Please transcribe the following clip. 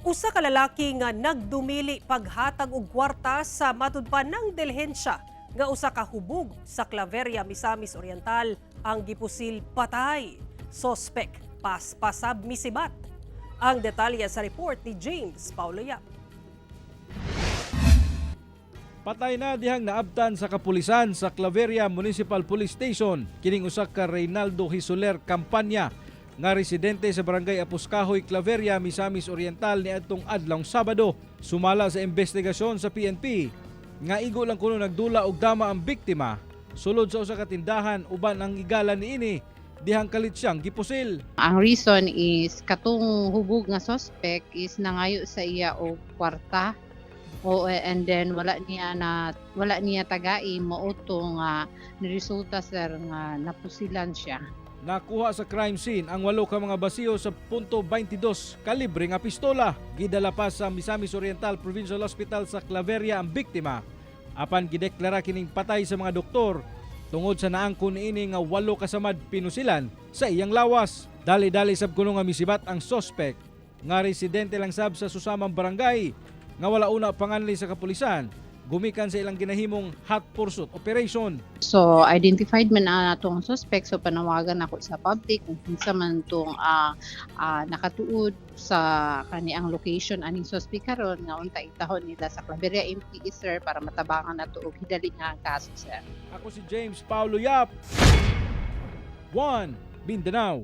Usa ka lalaki nga nagdumili paghatag og kwarta sa matudpan ng delhensya nga usa ka hubog sa Claveria, Misamis Oriental ang gipusil patay. Sospek paspasab misibat. Ang detalye sa report ni James Paulo Yap. Patay na dihang naabtan sa kapulisan sa Claveria Municipal Police Station kining usa ka Reynaldo Hisoler Campanya nga residente sa Barangay Apuscahoy, Claveria, Misamis Oriental niadtong adlawng Sabado. Sumala sa investigasyon sa PNP nga igo lang kuno nagdula og dama ang biktima sulod sa usa ka tindahan uban ang igala niini dihang kalit siyang gipusil. Ang reason is katong hubog nga suspect is nangayo sa iya og kwarta. And then wala niya tagai mauto nga niresulta sir nga napusilan siya. Nakuha sa crime scene ang 8 ka mga basiyo sa .22 kalibre nga pistola. Gidala pa sa Misamis Oriental Provincial Hospital sa Claveria ang biktima. Apan gideklara kining patay sa mga doktor tungod sa naangkon niini nga 8 kasamad pinusilan sa iyang lawas. Dali-dali sab kuno nga misibat ang suspect nga residente lang sab sa susamang barangay nga wala una panganli sa kapulisan. Gumikan sa ilang ginahimong hot pursuit operation. So identified man na itong suspect, so panawagan ako sa public kung kinsa man itong nakatuod sa kaniang location aning suspect karon nga unta itahon nila sa Claveria MPE sir para matabangan nato og hidali nga kaso sir. Ako si James Paulo Yap, 1 Mindanao.